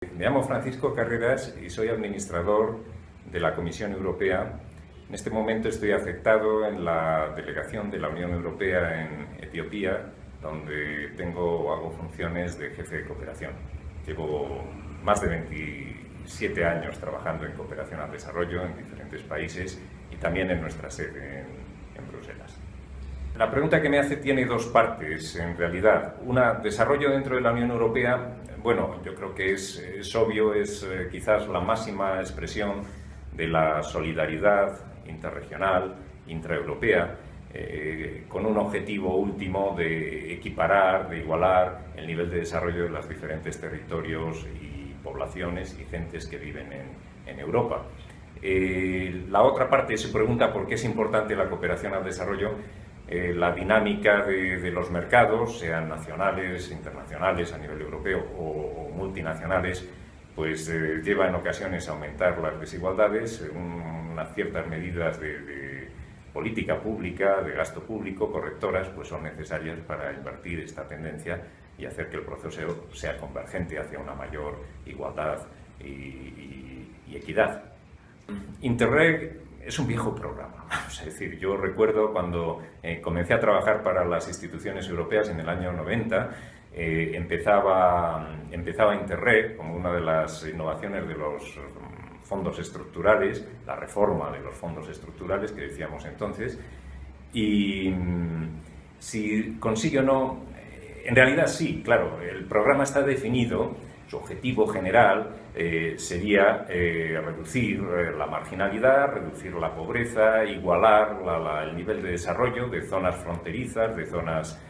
Me llamo Francisco Carreras y soy administrador de la Comisión Europea. En este momento estoy afectado en la delegación de la Unión Europea en Etiopía, donde hago funciones de jefe de cooperación. Llevo más de 27 años trabajando en cooperación al desarrollo en diferentes países y también en nuestra sede en Bruselas. La pregunta que me hace tiene dos partes, en realidad. Una, desarrollo dentro de la Unión Europea. Bueno, yo creo que es obvio, es quizás la máxima expresión de la solidaridad interregional, intraeuropea, con un objetivo último de equiparar, de igualar el nivel de desarrollo de los diferentes territorios y poblaciones y gentes que viven en Europa. La otra parte se pregunta por qué es importante la cooperación al desarrollo. La dinámica de los mercados, sean nacionales, internacionales, a nivel europeo o multinacionales, pues lleva en ocasiones a aumentar las desigualdades. Unas ciertas medidas de política pública, de gasto público, correctoras, pues son necesarias para invertir esta tendencia y hacer que el proceso sea convergente hacia una mayor igualdad y equidad. Interreg es un viejo programa, es decir, yo recuerdo cuando comencé a trabajar para las instituciones europeas en el año 90, empezaba Interreg como una de las innovaciones de los fondos estructurales, la reforma de los fondos estructurales que decíamos entonces, y si consigue o no, en realidad sí, claro, el programa está definido. Su objetivo general sería reducir la marginalidad, reducir la pobreza, igualar el nivel de desarrollo de zonas fronterizas, de zonas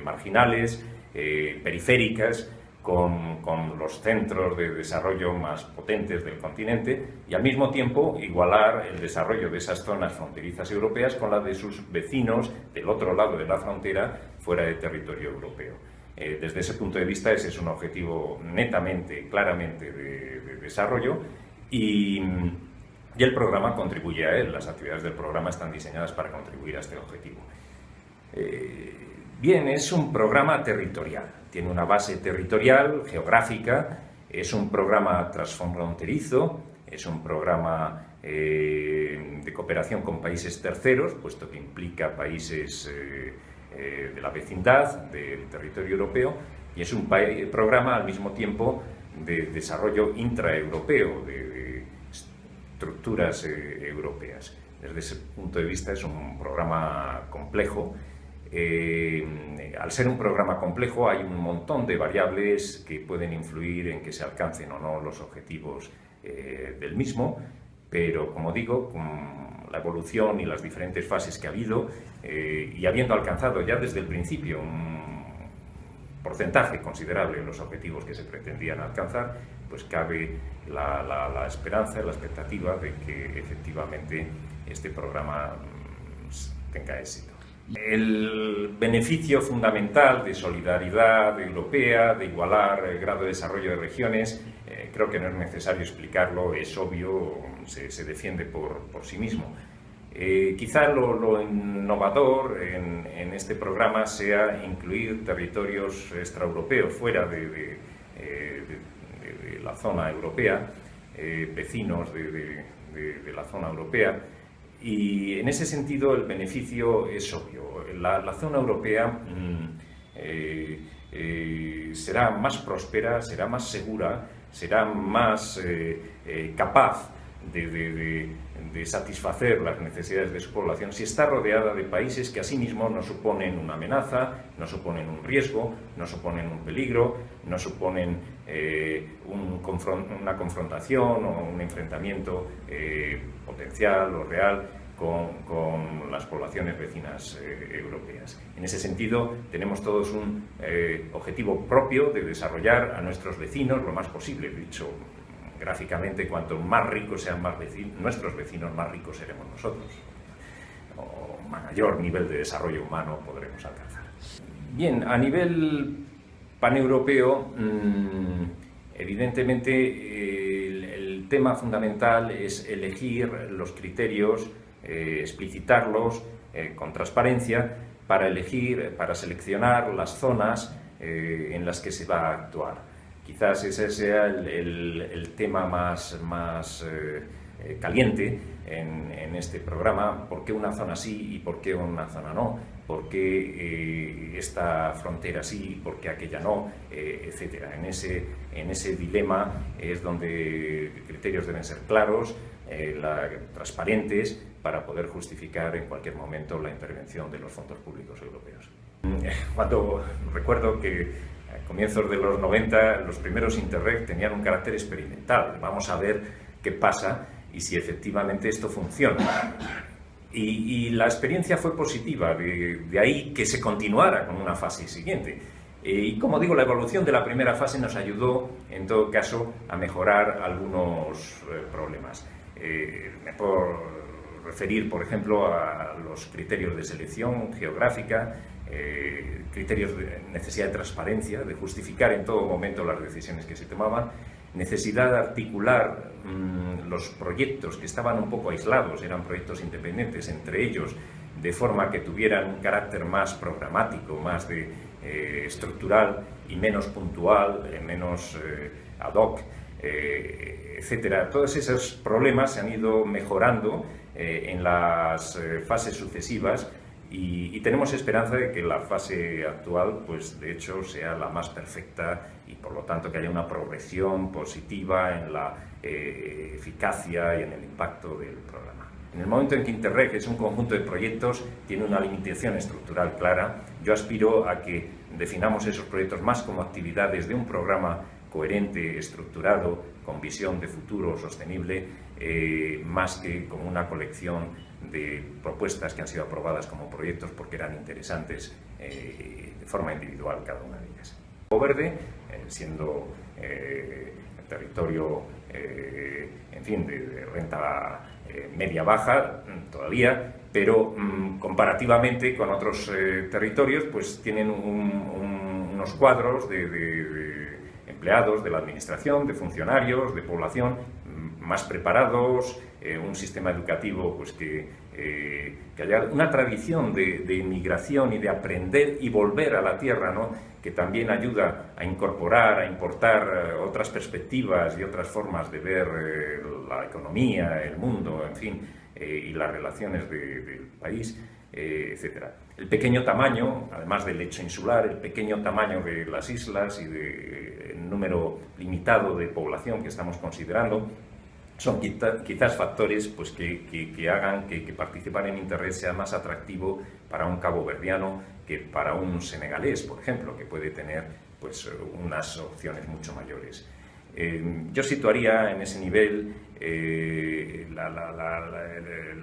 marginales, periféricas, con los centros de desarrollo más potentes del continente y al mismo tiempo igualar el desarrollo de esas zonas fronterizas europeas con la de sus vecinos del otro lado de la frontera fuera del territorio europeo. Desde ese punto de vista, ese es un objetivo netamente, claramente de desarrollo y el programa contribuye a él. Las actividades del programa están diseñadas para contribuir a este objetivo. Bien, es un programa territorial, tiene una base territorial, geográfica, es un programa transfronterizo, es un programa de cooperación con países terceros, puesto que implica países de la vecindad del territorio europeo, y es un programa al mismo tiempo de desarrollo intraeuropeo, de estructuras europeas. Desde ese punto de vista es un programa complejo. Al ser un programa complejo hay un montón de variables que pueden influir en que se alcancen o no los objetivos del mismo, pero como digo, con la evolución y las diferentes fases que ha habido y habiendo alcanzado ya desde el principio un porcentaje considerable de los objetivos que se pretendían alcanzar, pues cabe la esperanza, la expectativa de que efectivamente este programa tenga éxito. El beneficio fundamental de solidaridad europea, de igualar el grado de desarrollo de regiones, creo que no es necesario explicarlo, es obvio, se defiende por sí mismo. Quizá lo innovador en este programa sea incluir territorios extraeuropeos fuera de la zona europea, vecinos de la zona europea. Y en ese sentido el beneficio es obvio. La zona europea será más próspera, será más segura, será más capaz de satisfacer las necesidades de su población si está rodeada de países que asimismo no suponen una amenaza, no suponen un riesgo, no suponen un peligro, no suponen una confrontación o un enfrentamiento potencial o real con las poblaciones vecinas europeas. En ese sentido, tenemos todos un objetivo propio de desarrollar a nuestros vecinos lo más posible. Dicho gráficamente, cuanto más ricos sean nuestros vecinos, más ricos seremos nosotros, o mayor nivel de desarrollo humano podremos alcanzar. Bien, a nivel paneuropeo, evidentemente el tema fundamental es elegir los criterios, explicitarlos con transparencia para seleccionar las zonas en las que se va a actuar. Quizás ese sea el tema más caliente en este programa. ¿Por qué una zona sí y por qué una zona no? ¿Por qué esta frontera sí y por qué aquella no? Etcétera. En ese dilema es donde criterios deben ser claros, transparentes, para poder justificar en cualquier momento la intervención de los fondos públicos europeos. Cuando recuerdo que a comienzos de los 90 los primeros Interreg tenían un carácter experimental. Vamos a ver qué pasa y si efectivamente esto funciona. Y la experiencia fue positiva, de ahí que se continuara con una fase siguiente. Y como digo, la evolución de la primera fase nos ayudó, en todo caso, a mejorar algunos problemas. Me puedo referir, por ejemplo, a los criterios de selección geográfica, criterios de necesidad de transparencia, de justificar en todo momento las decisiones que se tomaban, necesidad de articular los proyectos que estaban un poco aislados, eran proyectos independientes entre ellos, de forma que tuvieran un carácter más programático, más estructural y menos puntual, menos ad hoc, etcétera. Todos esos problemas se han ido mejorando en las fases sucesivas y tenemos esperanza de que la fase actual, pues de hecho, sea la más perfecta y por lo tanto que haya una progresión positiva en la eficacia y en el impacto del programa. En el momento en que Interreg es un conjunto de proyectos, tiene una limitación estructural clara, yo aspiro a que definamos esos proyectos más como actividades de un programa coherente, estructurado, con visión de futuro sostenible, más que como una colección de propuestas que han sido aprobadas como proyectos porque eran interesantes de forma individual cada una de ellas. Cabo Verde, siendo territorio, en fin, de renta media-baja todavía, pero comparativamente con otros territorios, pues tienen unos cuadros de empleados de la administración, de funcionarios, de población más preparados, un sistema educativo pues que haya una tradición de inmigración y de aprender y volver a la tierra, ¿no?, que también ayuda a incorporar, a importar otras perspectivas y otras formas de ver la economía, el mundo, en fin, y las relaciones del país, etcétera. El pequeño tamaño, además del hecho insular, el pequeño tamaño de las islas y del número limitado de población que estamos considerando, son quizás factores pues, que hagan que participar en Interreg sea más atractivo para un caboverdiano que para un senegalés, por ejemplo, que puede tener pues, unas opciones mucho mayores. Yo situaría en ese nivel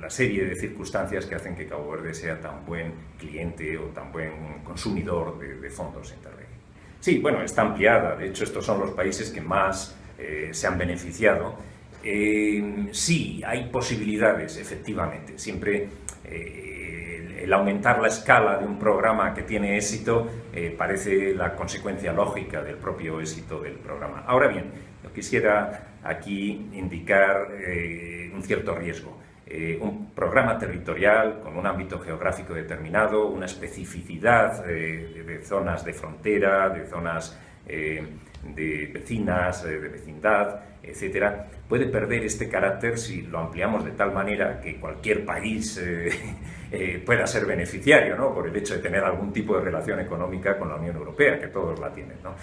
la serie de circunstancias que hacen que Cabo Verde sea tan buen cliente o tan buen consumidor de fondos Interreg. Sí, bueno, está ampliada. De hecho, estos son los países que más se han beneficiado. Sí, hay posibilidades, efectivamente. Siempre el aumentar la escala de un programa que tiene éxito parece la consecuencia lógica del propio éxito del programa. Ahora bien, yo quisiera aquí indicar un cierto riesgo. Un programa territorial con un ámbito geográfico determinado, una especificidad de zonas de frontera, de zonas de vecinas, de vecindad, etcétera, puede perder este carácter si lo ampliamos de tal manera que cualquier país pueda ser beneficiario, ¿no?, por el hecho de tener algún tipo de relación económica con la Unión Europea, que todos la tienen, ¿no?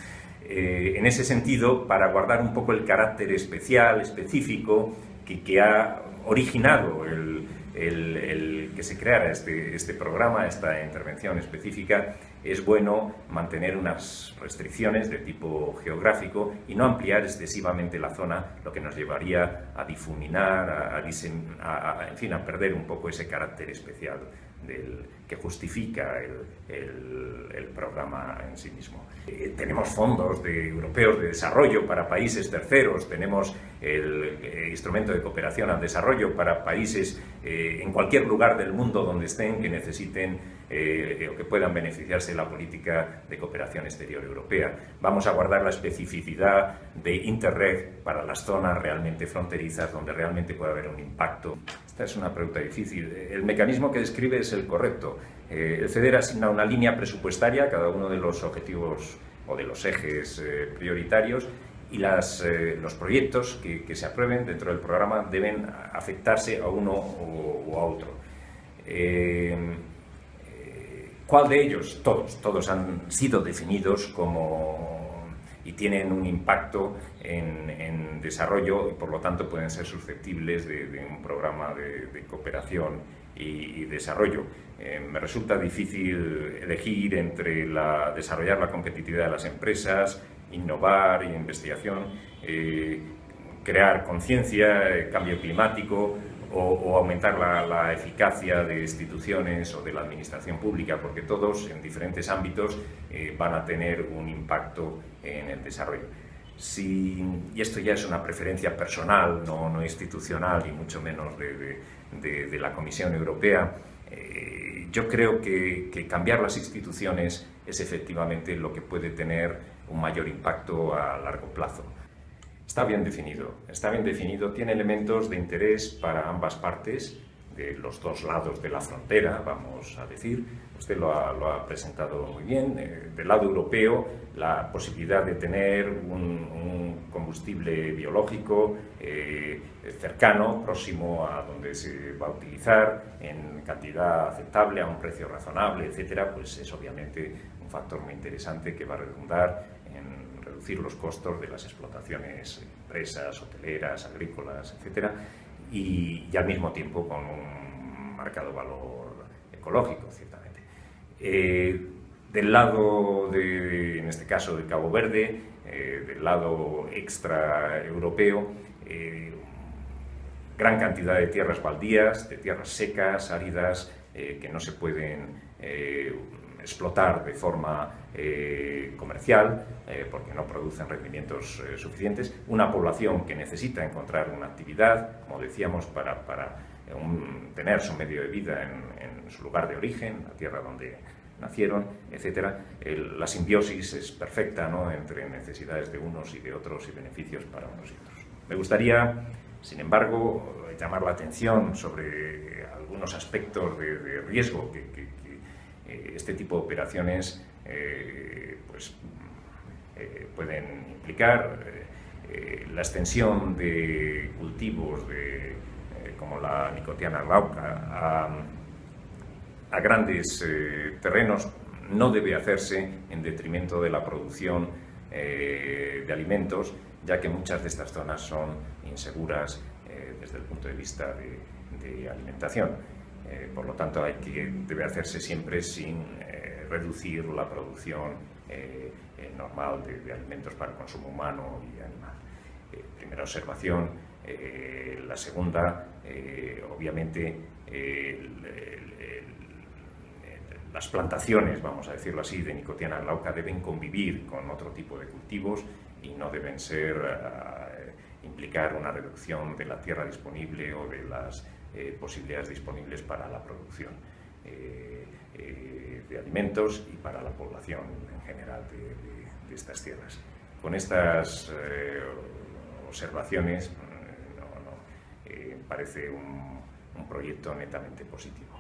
En ese sentido, para guardar un poco el carácter especial, específico, que ha originado el que se creara este programa, esta intervención específica, es bueno mantener unas restricciones de tipo geográfico y no ampliar excesivamente la zona, lo que nos llevaría a difuminar, en fin, a perder un poco ese carácter especial que justifica el programa en sí mismo. Tenemos fondos europeos de desarrollo para países terceros, tenemos el instrumento de cooperación al desarrollo para países en cualquier lugar del mundo donde estén que necesiten o que puedan beneficiarse de la política de cooperación exterior europea. Vamos a guardar la especificidad de Interreg para las zonas realmente fronterizas donde realmente puede haber un impacto. Esta es una pregunta difícil. El mecanismo que describe es el correcto. El FEDER asigna una línea presupuestaria a cada uno de los objetivos o de los ejes prioritarios, y los proyectos que se aprueben dentro del programa deben afectarse a uno o a otro. ¿Cuál de ellos? Todos han sido definidos y tienen un impacto en desarrollo y por lo tanto pueden ser susceptibles de un programa de cooperación y desarrollo. Me resulta difícil elegir entre desarrollar la competitividad de las empresas, innovar y investigación, crear conciencia, cambio climático o aumentar la eficacia de instituciones o de la administración pública, porque todos en diferentes ámbitos van a tener un impacto en el desarrollo. Y esto ya es una preferencia personal, no institucional y mucho menos de la Comisión Europea. Yo creo que cambiar las instituciones es efectivamente lo que puede tener un mayor impacto a largo plazo. Está bien definido, tiene elementos de interés para ambas partes, de los dos lados de la frontera, vamos a decir. Usted lo ha presentado muy bien. Del lado europeo, la posibilidad de tener un combustible biológico cercano, próximo a donde se va a utilizar, en cantidad aceptable, a un precio razonable, etcétera, pues es obviamente un factor muy interesante que va a redundar en reducir los costos de las explotaciones, empresas, hoteleras, agrícolas, etcétera, y al mismo tiempo con un marcado valor ecológico, ciertamente. Del lado, en este caso, de Cabo Verde, del lado extraeuropeo, gran cantidad de tierras baldías, de tierras secas, áridas, que no se pueden explotar de forma comercial porque no producen rendimientos suficientes, una población que necesita encontrar una actividad, como decíamos, para tener su medio de vida en su lugar de origen, la tierra donde nacieron, etcétera. La simbiosis es perfecta, ¿no?, entre necesidades de unos y de otros y beneficios para unos y otros. Me gustaría, sin embargo, llamar la atención sobre algunos aspectos de riesgo que este tipo de operaciones pueden implicar. La extensión de cultivos como la Nicotiana glauca a grandes terrenos no debe hacerse en detrimento de la producción de alimentos, ya que muchas de estas zonas son inseguras desde el punto de vista de alimentación. Por lo tanto, debe hacerse siempre sin reducir la producción normal de alimentos para el consumo humano y animal. Primera observación. La segunda, obviamente, las plantaciones, vamos a decirlo así, de Nicotiana glauca deben convivir con otro tipo de cultivos y no deben implicar una reducción de la tierra disponible o de las posibilidades disponibles para la producción de alimentos y para la población en general de estas tierras. Con estas observaciones parece un proyecto netamente positivo.